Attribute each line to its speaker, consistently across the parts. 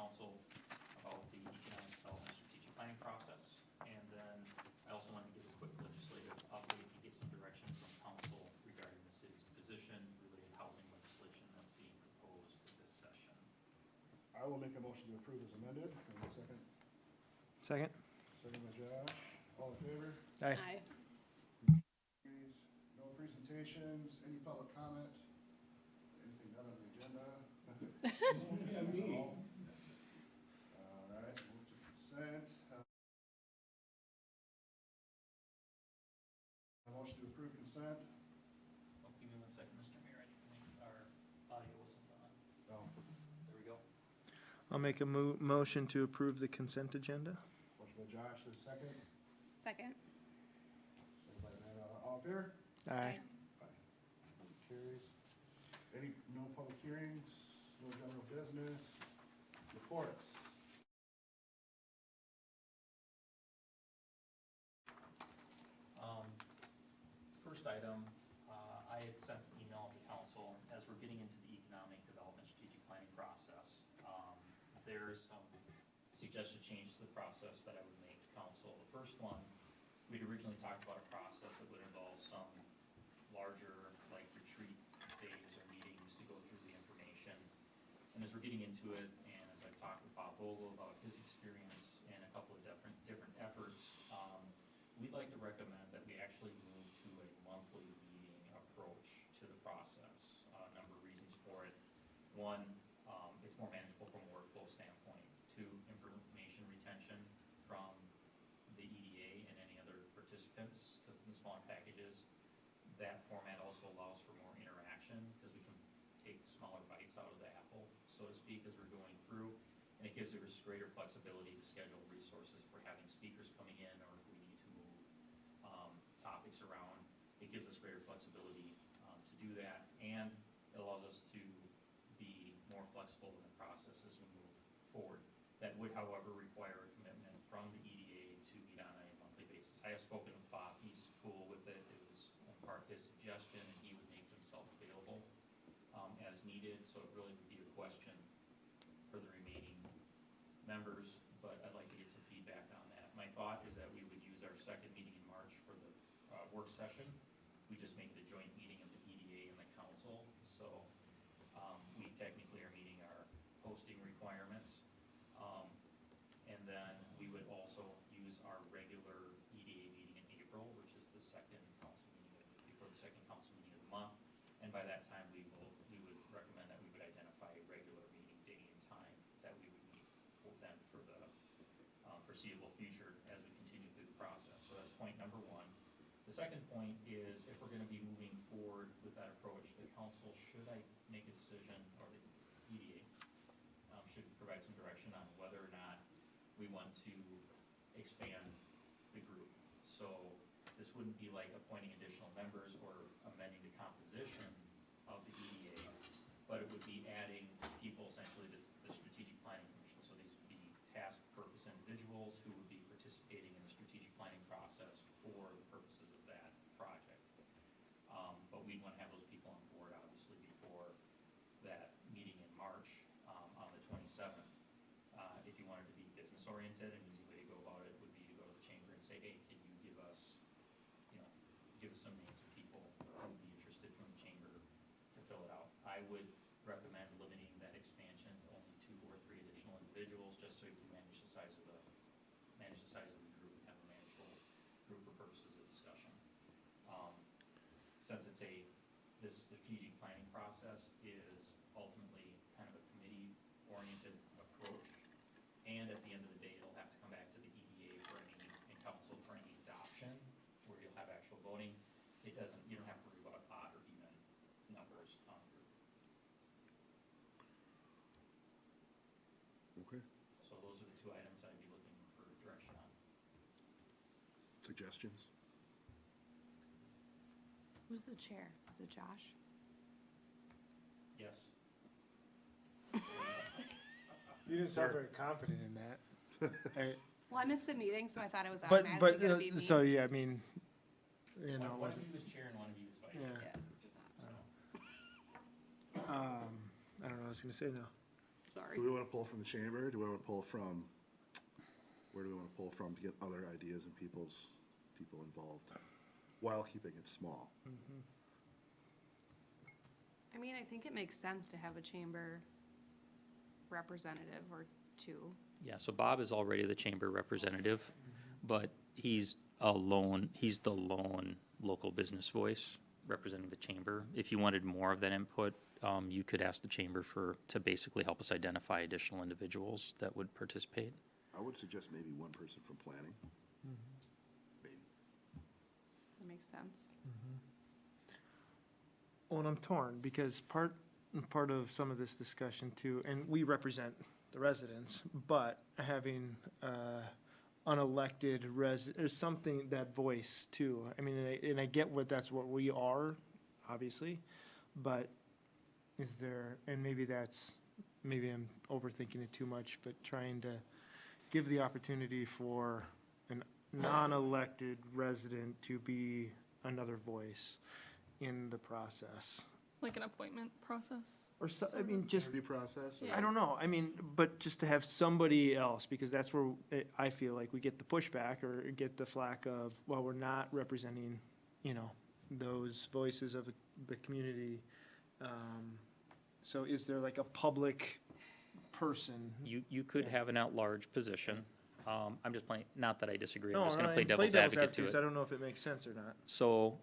Speaker 1: council about the economic development strategic planning process. And then I also wanted to give a quick legislative update to get some direction from council regarding the city's position related housing legislation that's being proposed this session.
Speaker 2: I will make a motion to approve as amended. And a second.
Speaker 3: Second.
Speaker 2: Second by Josh. All in favor?
Speaker 3: Aye.
Speaker 2: No presentations, any public comment? Anything not on the agenda?
Speaker 4: Yeah, me.
Speaker 2: No. All right, move to consent. A motion to approve consent.
Speaker 1: Oh, give me 1 second, Mr. Mayor, I think our audio wasn't on.
Speaker 2: No.
Speaker 1: There we go.
Speaker 3: I'll make a motion to approve the consent agenda.
Speaker 2: Motion by Josh, there's a second.
Speaker 5: Second.
Speaker 2: Second by Amanda. All in favor?
Speaker 3: Aye.
Speaker 2: Motion carries. No public hearings, no general business, reports.
Speaker 1: First item, I had sent an email to council as we're getting into the economic development strategic planning process. There's some suggested changes to the process that I would make to council. The first one, we'd originally talked about a process that would involve some larger, like, retreat days or meetings to go through the information. And as we're getting into it, and as I've talked with Bob Vogel about his experience and a couple of different efforts, we'd like to recommend that we actually move to a monthly meeting approach to the process. A number of reasons for it. One, it's more manageable from a workflow standpoint. Two, information retention from the EDA and any other participants, because in the smaller packages, that format also allows for more interaction, because we can take smaller bites out of the apple, so to speak, as we're going through. And it gives us greater flexibility to schedule resources if we're having speakers coming in, or if we need to move topics around. It gives us greater flexibility to do that, and it allows us to be more flexible in the process as we move forward. That would, however, require a commitment from the EDA to meet on a monthly basis. I have spoken with Bob, he's cool with it. It was in part his suggestion, and he would make himself available as needed, so it really would be a question for the remaining members, but I'd like to get some feedback on that. My thought is that we would use our second meeting in March for the work session. We just make it a joint meeting of the EDA and the council, so we technically are meeting our posting requirements. And then we would also use our regular EDA meeting in April, which is the second council meeting before the second council meeting of the month. And by that time, we would recommend that we would identify a regular meeting day and time that we would meet for them for the foreseeable future as we continue through the process. So that's point number one. The second point is, if we're going to be moving forward with that approach, the council should make a decision, or the EDA should provide some direction on whether or not we want to expand the group. So this wouldn't be like appointing additional members or amending the composition of the EDA, but it would be adding people essentially to the Strategic Planning Commission. So these would be task purpose individuals who would be participating in the strategic planning process for the purposes of that project. But we'd want to have those people on board, obviously, before that meeting in March on the 27th. If you wanted to be business oriented, an easy way to go about it would be to go to the chamber and say, hey, can you give us some names of people who would be interested from the chamber to fill it out. I would recommend limiting that expansion to only 2 or 3 additional individuals, just so you can manage the size of the group and have a manageable group for purposes of discussion. Since this strategic planning process is ultimately kind of a committee oriented approach, and at the end of the day, it'll have to come back to the EDA and council for any adoption, where you'll have actual voting. You don't have to worry about odd or even numbers on the group.
Speaker 2: Okay.
Speaker 1: So those are the 2 items I'd be looking for direction on.
Speaker 2: Suggestions?
Speaker 5: Who's the chair? Is it Josh?
Speaker 1: Yes.
Speaker 3: You didn't sound very confident in that.
Speaker 5: Well, I missed the meeting, so I thought it was
Speaker 3: But
Speaker 5: automatically going to be me.
Speaker 3: so yeah, I mean, you know,
Speaker 1: One of you is chair and one of you is vice chair.
Speaker 3: yeah.
Speaker 5: Yeah.
Speaker 1: So.
Speaker 3: I don't know what I was gonna say now.
Speaker 1: So
Speaker 5: Sorry.
Speaker 2: Do we want to pull from the chamber? Do we want to pull from, where do we want to pull from to get other ideas and people involved while keeping it small?
Speaker 5: I mean, I think it makes sense to have a chamber representative or two.
Speaker 1: Yeah, so Bob is already the chamber representative, but he's the lone local business voice representing the chamber. If you wanted more of that input, you could ask the chamber to basically help us identify additional individuals that would participate.
Speaker 2: I would suggest maybe one person from planning. Maybe.
Speaker 5: That makes sense.
Speaker 3: Well, and I'm torn, because part of some of this discussion too, and we represent the residents, but having unelected there's something, that voice too. I mean, and I get that's what we are, obviously, but is there, and maybe I'm overthinking it too much, but trying to give the opportunity for a non-elected resident to be another voice in the process.
Speaker 6: Like an appointment process?
Speaker 3: Or so, I mean, just,
Speaker 2: Interview process? Or
Speaker 6: Yeah.
Speaker 3: I don't know, I mean, but just to have somebody else, because that's where I feel like we get the pushback or get the flack of, well, we're not representing, those voices of the community. So is there like a public person?
Speaker 1: You could
Speaker 3: Yeah.
Speaker 1: have an at-large position. I'm just playing, not that I disagree, I'm
Speaker 3: No,
Speaker 1: just gonna
Speaker 3: I
Speaker 1: play
Speaker 3: mean,
Speaker 1: devil's advocate to
Speaker 3: because
Speaker 1: it.
Speaker 3: I don't know if it makes sense or not.
Speaker 1: So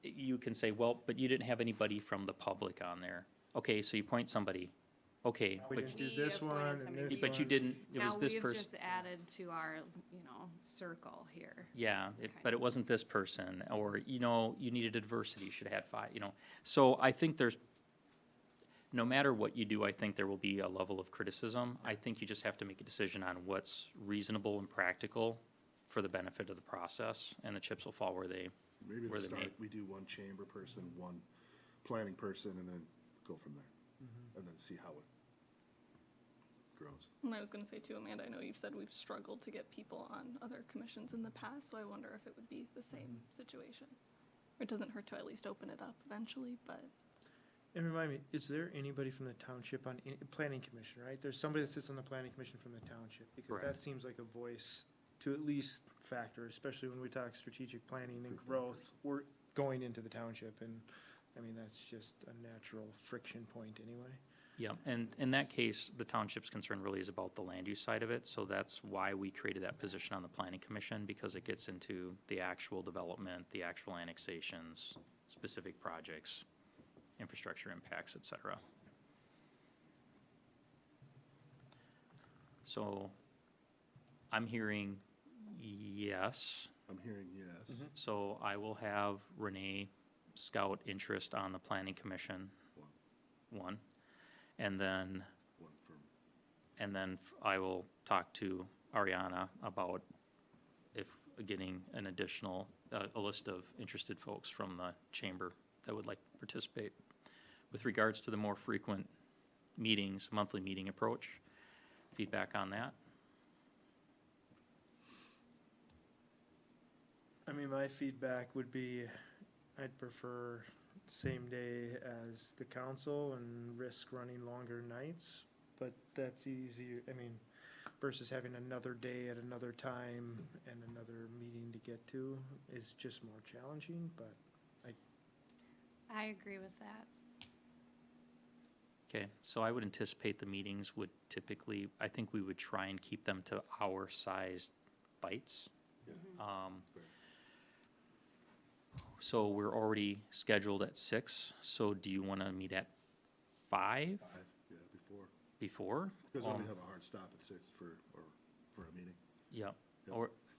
Speaker 1: you can say, well, but you didn't have anybody from the public on there. Okay, so you point somebody, okay,
Speaker 3: We
Speaker 1: but
Speaker 3: didn't do
Speaker 5: We
Speaker 3: this
Speaker 5: appointed
Speaker 3: one and
Speaker 5: somebody.
Speaker 3: this
Speaker 1: but you
Speaker 3: one.
Speaker 1: didn't, it was
Speaker 5: Now
Speaker 1: this
Speaker 5: we've
Speaker 1: person.
Speaker 5: just added to our, circle here.
Speaker 1: Yeah,
Speaker 5: Okay.
Speaker 1: but it wasn't this person, or, you needed a diversity, you should have had 5, So I think no matter what you do, I think there will be a level of criticism. I think you just have to make a decision on what's reasonable and practical for the benefit of the process, and the chips will fall where they
Speaker 2: Maybe
Speaker 1: where
Speaker 2: to
Speaker 1: they
Speaker 2: start,
Speaker 1: may.
Speaker 2: we do one chamber person, one planning person, and then go from there. And then see how it grows.
Speaker 6: And I was gonna say too, Amanda, I know you've said we've struggled to get people on other commissions in the past, so I wonder if it would be the same situation. It doesn't hurt to at least open it up eventually, but
Speaker 3: And remind me, is there anybody from the township on, planning commission, right? There's somebody that sits on the planning commission from the township, because
Speaker 1: Correct.
Speaker 3: that seems like a voice to at least factor, especially when we talk strategic planning and growth. We're going into the township, and, I mean, that's just a natural friction point anyway.
Speaker 1: Yeah, and in that case, the township's concern really is about the land use side of it, so that's why we created that position on the planning commission, because it gets into the actual development, the actual annexations, specific projects, infrastructure impacts, et cetera. So, I'm hearing yes.
Speaker 2: I'm hearing yes.
Speaker 1: So I will have Renee scout interest on the planning commission, one. And then
Speaker 2: One from,
Speaker 1: I will talk to Ariana about if getting an additional, a list of interested folks from the chamber that would like to participate. With regards to the more frequent meetings, monthly meeting approach, feedback on that?
Speaker 3: I mean, my feedback would be, I'd prefer same day as the council and risk running longer nights, but that's easier, I mean, versus having another day at another time and another meeting to get to is just more challenging, but
Speaker 5: I agree with that.
Speaker 1: Okay, so I would anticipate the meetings would typically, I think we would try and keep them to hour-sized bites.
Speaker 2: yeah. Right.
Speaker 1: So we're already scheduled at 6, so do you want to meet at 5
Speaker 2: Yeah,
Speaker 1: before?
Speaker 2: because then we have a hard stop at 6 for a meeting.
Speaker 1: Yeah,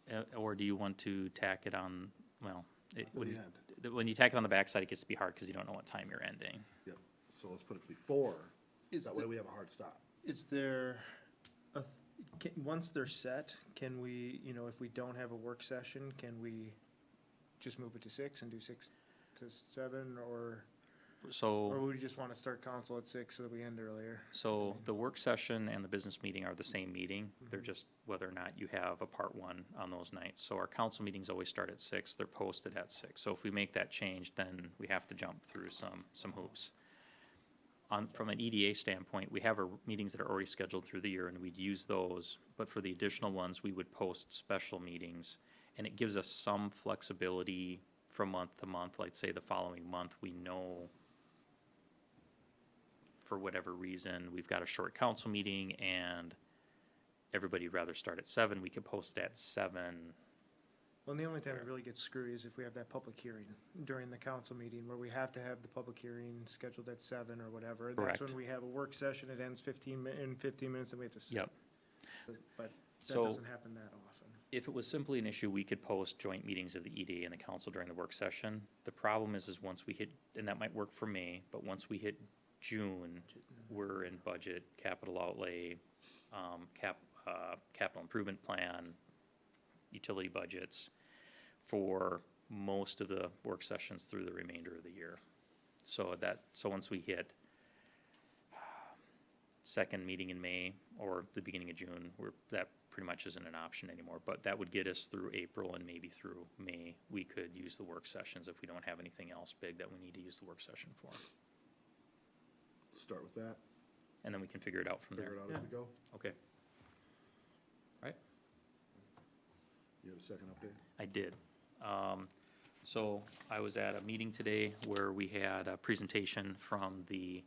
Speaker 2: Yep.
Speaker 1: or do you want to tack it on, well,
Speaker 2: At the end.
Speaker 1: when you tack it on the backside, it gets to be hard because you don't know what time you're ending.
Speaker 2: Yep. So let's put it before.
Speaker 3: Is
Speaker 2: That way we have a hard stop.
Speaker 3: is there once they're set, can we, if we don't have a work session, can we just move it to 6 and do 6 to 7, or
Speaker 1: So.
Speaker 3: would we just want to start council at 6 so that we end earlier?
Speaker 1: So the work session and the business meeting are the same meeting. They're just whether or not you have a part 1 on those nights. So our council meetings always start at 6. They're posted at 6. So if we make that change, then we have to jump through some hoops. from an EDA standpoint, we have our meetings that are already scheduled through the year, and we'd use those. But for the additional ones, we would post special meetings, and it gives us some flexibility from month to month. Like, say, the following month, we know for whatever reason, we've got a short council meeting, and everybody'd rather start at 7, we could post it at 7.
Speaker 3: Well, and the only time it really gets screwy is if we have that public hearing during the council meeting where we have to have the public hearing scheduled at 7 or whatever. That's
Speaker 1: Correct.
Speaker 3: when we have a work session, it ends in 15 minutes and we have to sit.
Speaker 1: Yep.
Speaker 3: But that
Speaker 1: So-
Speaker 3: doesn't happen that often.
Speaker 1: If it was simply an issue, we could post joint meetings of the EDA and the council during the work session. The problem is once we hit, and that might work for May, but once we hit June, we're in budget, capital outlay, capital improvement plan, utility budgets for most of the work sessions through the remainder of the year. So once we hit second meeting in May or the beginning of June, that pretty much isn't an option anymore. But that would get us through April and maybe through May. We could use the work sessions if we don't have anything else big that we need to use the work session for.
Speaker 2: Start with that,
Speaker 1: And then we can figure it out from there.
Speaker 2: figure it out as we go.
Speaker 1: Okay,
Speaker 2: You have a second update?
Speaker 1: I did. So I was at a meeting today where we had a presentation from the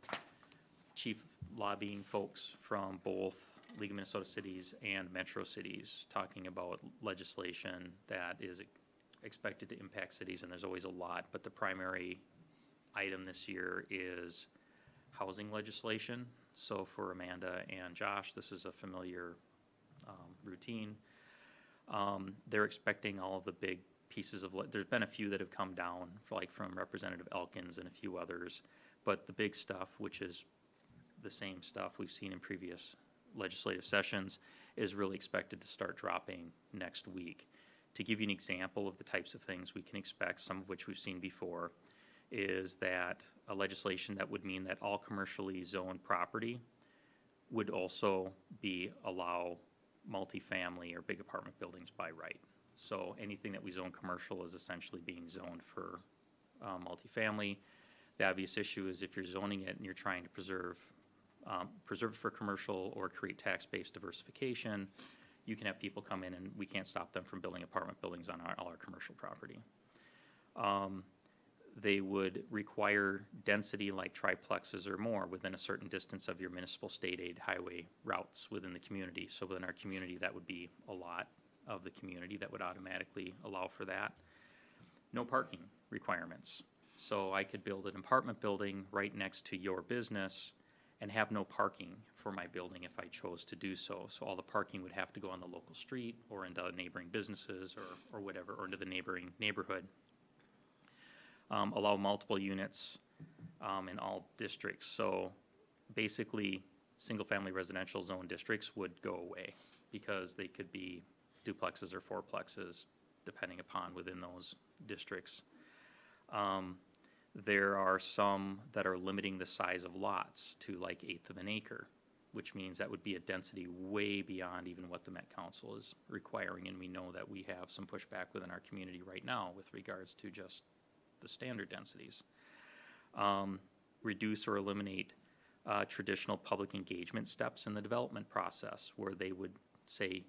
Speaker 1: chief lobbying folks from both League of Minnesota Cities and Metro Cities, talking about legislation that is expected to impact cities, and there's always a lot, but the primary item this year is housing legislation. So for Amanda and Josh, this is a familiar routine. They're expecting all of the big pieces of, there's been a few that have come down, from Representative Elkins and a few others, but the big stuff, which is the same stuff we've seen in previous legislative sessions, is really expected to start dropping next week. To give you an example of the types of things we can expect, some of which we've seen before, is that a legislation that would mean that all commercially zoned property would also allow multifamily or big apartment buildings by right. So anything that we zone commercial is essentially being zoned for multifamily. The obvious issue is if you're zoning it and you're trying to preserve it for commercial or create tax-based diversification, you can have people come in and we can't stop them from building apartment buildings on all our commercial property. They would require density like triplexes or more within a certain distance of your municipal state aid highway routes within the community. So within our community, that would be a lot of the community that would automatically allow for that. No parking requirements. So I could build an apartment building right next to your business and have no parking for my building if I chose to do so. So all the parking would have to go on the local street or into neighboring businesses or whatever, or into the neighboring neighborhood. Allow multiple units in all districts. So basically, single-family residential zone districts would go away because they could be duplexes or fourplexes, depending upon within those districts. There are some that are limiting the size of lots to like 1/8 of an acre, which means that would be a density way beyond even what the Met Council is requiring. And we know that we have some pushback within our community right now with regards to just the standard densities. Reduce or eliminate traditional public engagement steps in the development process, where they would say,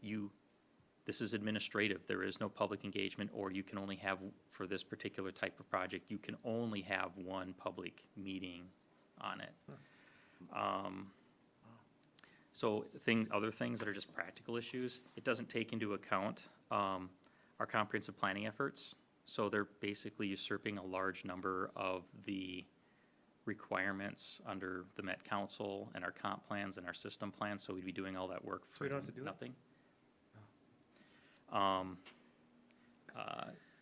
Speaker 1: this is administrative, there is no public engagement, or you can only have, for this particular type of project, you can only have one public meeting on it. So other things that are just practical issues, it doesn't take into account our comprehensive planning efforts. So they're basically usurping a large number of the requirements under the Met Council and our comp plans and our system plans, so we'd be doing all that work for
Speaker 3: we don't have to do that?
Speaker 1: nothing.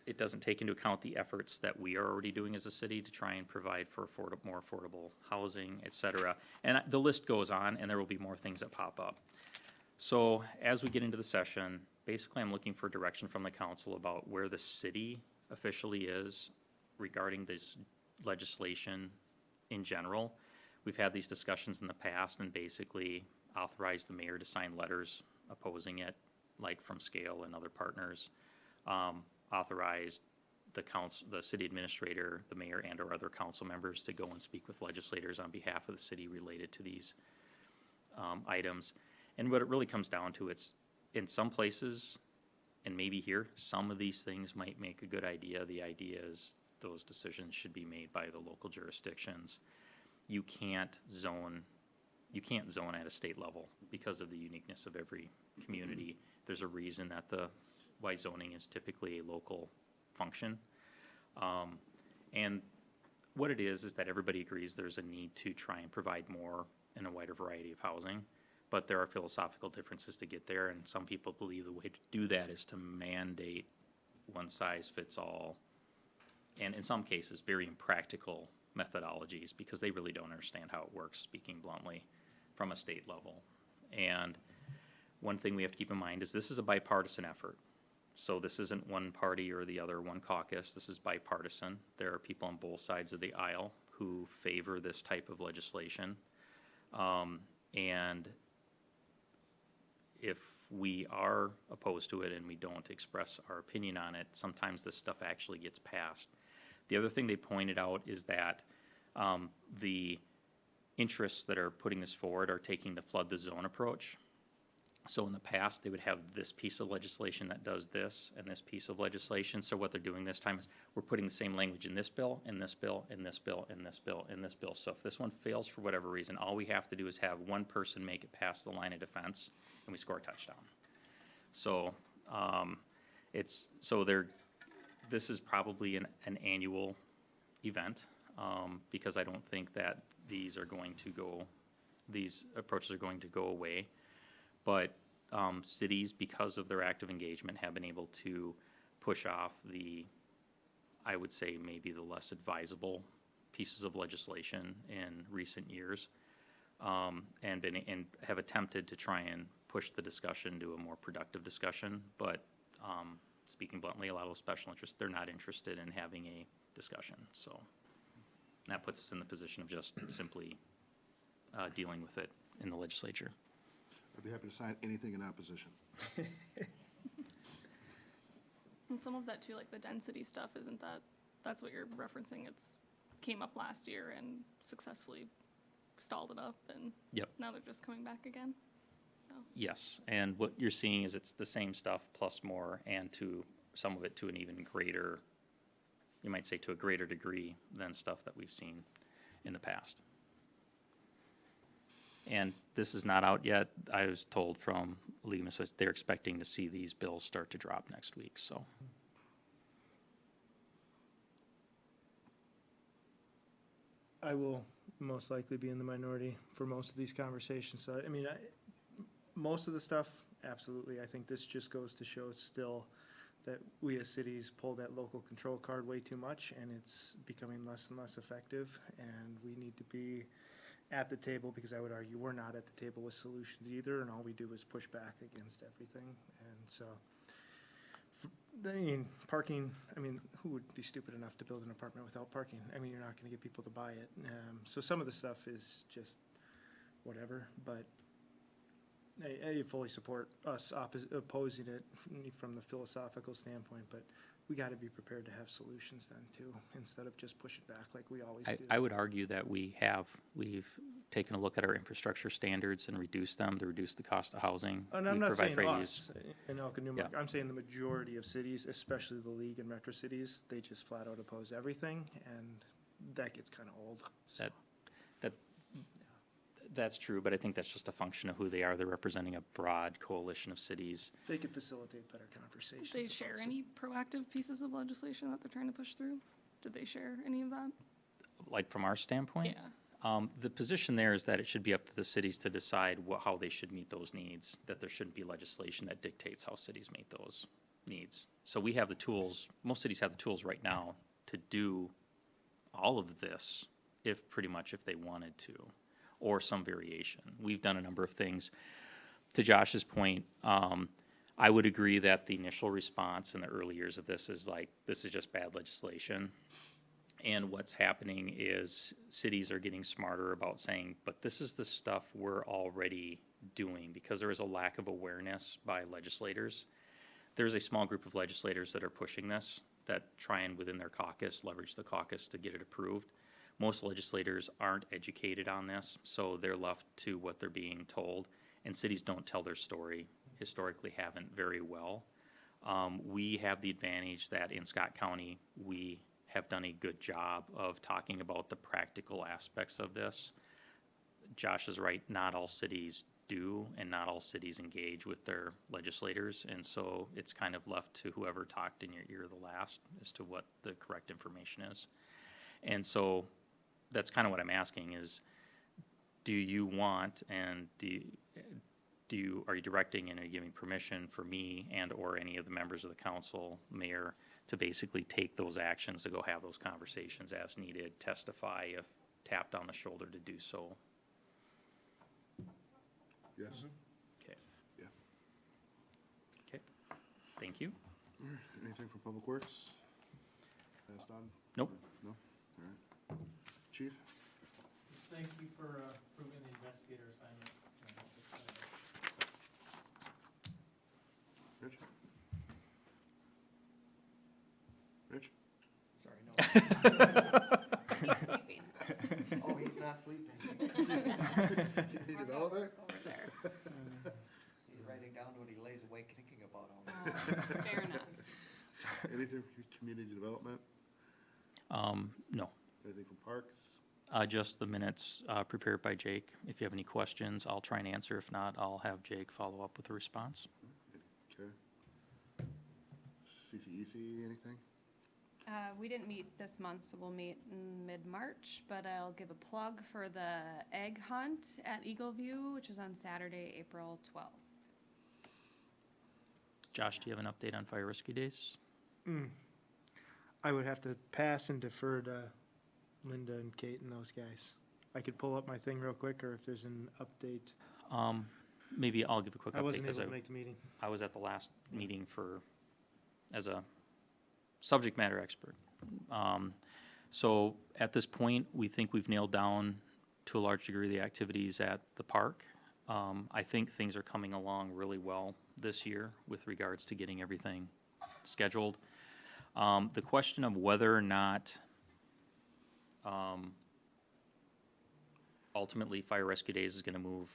Speaker 1: It doesn't take into account the efforts that we are already doing as a city to try and provide for more affordable housing, et cetera. And the list goes on, and there will be more things that pop up. So as we get into the session, basically I'm looking for direction from the council about where the city officially is regarding this legislation in general. We've had these discussions in the past and basically authorized the mayor to sign letters opposing it, like from Scale and other partners. Authorized the city administrator, the mayor, and or other council members to go and speak with legislators on behalf of the city related to these items. And what it really comes down to, it's in some places, and maybe here, some of these things might make a good idea. The idea is those decisions should be made by the local jurisdictions. You can't zone at a state level because of the uniqueness of every community. There's a reason that why zoning is typically a local function. And what it is that everybody agrees there's a need to try and provide more and a wider variety of housing, but there are philosophical differences to get there, and some people believe the way to do that is to mandate one size fits all, and in some cases, very impractical methodologies, because they really don't understand how it works, speaking bluntly, from a state level. And one thing we have to keep in mind is this is a bipartisan effort. So this isn't one party or the other, one caucus. This is bipartisan. There are people on both sides of the aisle who favor this type of legislation. And if we are opposed to it and we don't express our opinion on it, sometimes this stuff actually gets passed. The other thing they pointed out is that the interests that are putting this forward are taking the flood the zone approach. So in the past, they would have this piece of legislation that does this and this piece of legislation. So what they're doing this time is we're putting the same language in this bill, in this bill, in this bill, in this bill, in this bill. So if this one fails for whatever reason, all we have to do is have one person make it past the line of defense and we score a touchdown. So this is probably an annual event because I don't think that these approaches are going to go away. But cities, because of their active engagement, have been able to push off I would say, maybe the less advisable pieces of legislation in recent years, and have attempted to try and push the discussion to a more productive discussion. But speaking bluntly, a lot of those special interests, they're not interested in having a discussion. So that puts us in the position of just simply dealing with it in the legislature.
Speaker 2: I'd be happy to sign anything in opposition.
Speaker 6: And some of that too, like the density stuff, that's what you're referencing? Came up last year and successfully stalled it up, and
Speaker 1: Yep.
Speaker 6: Now they're just coming back again, so.
Speaker 1: Yes, and what you're seeing is it's the same stuff plus more, and to some of it to an even greater, you might say to a greater degree than stuff that we've seen in the past. And this is not out yet. I was told from League of Associates they're expecting to see these bills start to drop next week, so.
Speaker 3: I will most likely be in the minority for most of these conversations. So, I mean, most of the stuff, absolutely. I think this just goes to show still that we as cities pull that local control card way too much, and it's becoming less and less effective, and we need to be at the table, because I would argue we're not at the table with solutions either, and all we do is push back against everything. And so, I mean, parking, I mean, who would be stupid enough to build an apartment without parking? I mean, you're not gonna get people to buy it. So some of the stuff is just whatever, but I fully support us opposing it from the philosophical standpoint, but we gotta be prepared to have solutions then too, instead of just pushing back like we always do.
Speaker 1: I would argue that we've taken a look at our infrastructure standards and reduced them to reduce the cost of housing.
Speaker 3: And I'm
Speaker 1: We
Speaker 3: not
Speaker 1: provide
Speaker 3: saying
Speaker 1: for
Speaker 3: us in Elko, Newmark,
Speaker 1: Yeah.
Speaker 3: I'm saying the majority of cities, especially the league and metro cities, they just flat out oppose everything, and that gets kinda old, so.
Speaker 1: That's true, but I think that's just a function of who they are. They're representing a broad coalition of cities.
Speaker 3: They could facilitate better conversations.
Speaker 6: Did they
Speaker 3: about
Speaker 6: share
Speaker 3: some-
Speaker 6: any proactive pieces of legislation that they're trying to push through? Did they share any of that?
Speaker 1: Like from our standpoint?
Speaker 6: Yeah.
Speaker 1: The position there is that it should be up to the cities to decide how they should meet those needs, that there shouldn't be legislation that dictates how cities meet those needs. So we have the tools, most cities have the tools right now to do all of this if they wanted to, or some variation. We've done a number of things. To Josh's point, I would agree that the initial response in the early years of this is like, this is just bad legislation. And what's happening is cities are getting smarter about saying, but this is the stuff we're already doing, because there is a lack of awareness by legislators. There's a small group of legislators that are pushing this. that try and within their caucus, leverage the caucus to get it approved. Most legislators aren't educated on this, so they're left to what they're being told, and cities don't tell their story, historically haven't very well. We have the advantage that in Scott County, we have done a good job of talking about the practical aspects of this. Josh is right, not all cities do, and not all cities engage with their legislators, and so it's kind of left to whoever talked in your ear the last as to what the correct information is. And so that's kind of what I'm asking is, do you want and are you directing and are you giving permission for me and or any of the members of the council, mayor, to basically take those actions to go have those conversations as needed, testify if tapped on the shoulder to do so?
Speaker 2: Yes?
Speaker 1: Okay.
Speaker 2: Yeah.
Speaker 1: Okay, thank you.
Speaker 2: Anything from Public Works? Passed on?
Speaker 1: Nope.
Speaker 2: No? All right. Chief?
Speaker 4: Just thank you for approving the investigator assignment. It's gonna
Speaker 2: Rich? Rich?
Speaker 3: Sorry, no.
Speaker 5: Sleeping
Speaker 7: Oh, he's not sleeping.
Speaker 2: Community development?
Speaker 5: over there.
Speaker 7: He's writing down what he lays awake thinking about all
Speaker 5: Oh,
Speaker 7: night.
Speaker 5: fair enough.
Speaker 2: Anything from community development?
Speaker 1: No.
Speaker 2: Anything from parks?
Speaker 1: Just the minutes prepared by Jake. If you have any questions, I'll try and answer. If not, I'll have Jake follow up with a response.
Speaker 2: Okay. CTEC, anything?
Speaker 5: We didn't meet this month, so we'll meet in mid-March, but I'll give a plug for the egg hunt at Eagle View, which is on Saturday, April 12th.
Speaker 1: Josh, do you have an update on fire rescue days?
Speaker 3: I would have to pass and defer to Linda and Kate and those guys. I could pull up my thing real quick, or if there's an update.
Speaker 1: Maybe I'll give a quick
Speaker 3: I
Speaker 1: update
Speaker 3: wasn't
Speaker 1: because
Speaker 3: able to make the meeting.
Speaker 1: I was at the last meeting as a subject matter expert. So at this point, we think we've nailed down to a large degree the activities at the park. I think things are coming along really well this year with regards to getting everything scheduled. The question of whether or not ultimately Fire Rescue Days is going to move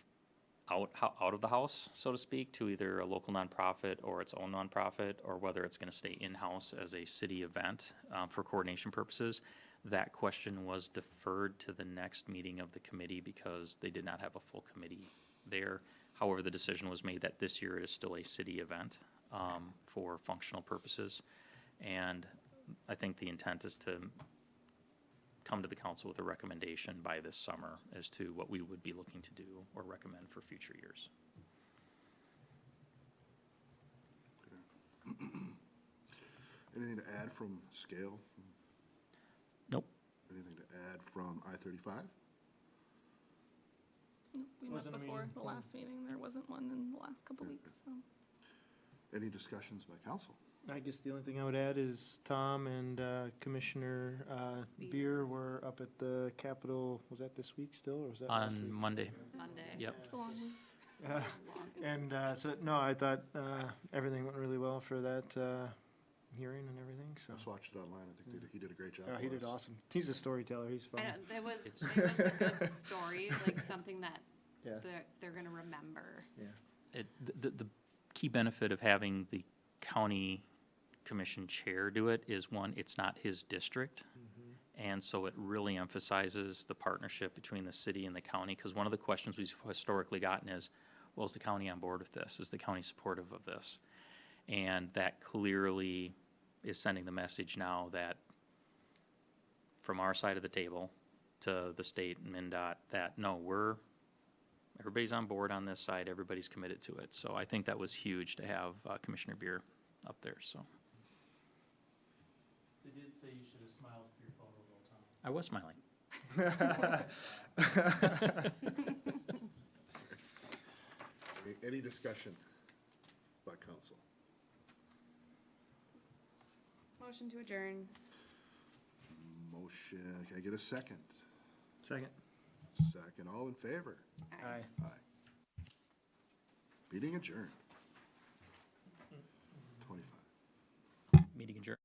Speaker 1: out of the house, so to speak, to either a local nonprofit or its own nonprofit, or whether it's going to stay in-house as a city event for coordination purposes. That question was deferred to the next meeting of the committee because they did not have a full committee there. However, the decision was made that this year it is still a city event for functional purposes. And I think the intent is to come to the council with a recommendation by this summer as to what we would be looking to do or recommend for future years.
Speaker 2: Anything to add from scale?
Speaker 1: Nope.
Speaker 2: Anything to add from I-35?
Speaker 6: Nope, we met
Speaker 3: Wasn't a
Speaker 6: before
Speaker 3: meeting,
Speaker 6: the
Speaker 3: yeah.
Speaker 6: last meeting. There wasn't one in the last couple weeks, so.
Speaker 2: Any discussions by council?
Speaker 3: I guess the only thing I would add is Tom and Commissioner Beer were up at the Capitol, was that this week still, or was that last week?
Speaker 1: On Monday.
Speaker 5: Monday.
Speaker 1: Yep.
Speaker 6: It's a long week.
Speaker 3: And so, no, I thought everything went really well for that hearing and everything, so.
Speaker 2: I just watched it online. I think he did a great job.
Speaker 3: He
Speaker 2: for
Speaker 3: did
Speaker 2: us.
Speaker 3: awesome. He's a storyteller, he's
Speaker 5: I
Speaker 3: fun.
Speaker 5: don't, it was
Speaker 1: It's-
Speaker 5: a good story, like something that
Speaker 3: Yeah,
Speaker 5: they're gonna remember.
Speaker 3: yeah.
Speaker 1: The key benefit of having the county commission chair do it is, one, it's not his district. And so it really emphasizes the partnership between the city and the county, because one of the questions we've historically gotten is, well, is the county on board with this? Is the county supportive of this? And that clearly is sending the message now that from our side of the table to the state and MnDOT that, no, everybody's on board on this side, everybody's committed to it. So I think that was huge to have Commissioner Beer up there, so.
Speaker 4: They did say you should have smiled for your photo though, Tom.
Speaker 1: I was smiling.
Speaker 2: Any discussion by council?
Speaker 5: Motion to adjourn.
Speaker 2: Motion, can I get a second?
Speaker 3: Second.
Speaker 2: Second, all in favor?
Speaker 3: Aye.
Speaker 2: Aye. Meeting adjourned. 25.
Speaker 1: Meeting adjourned.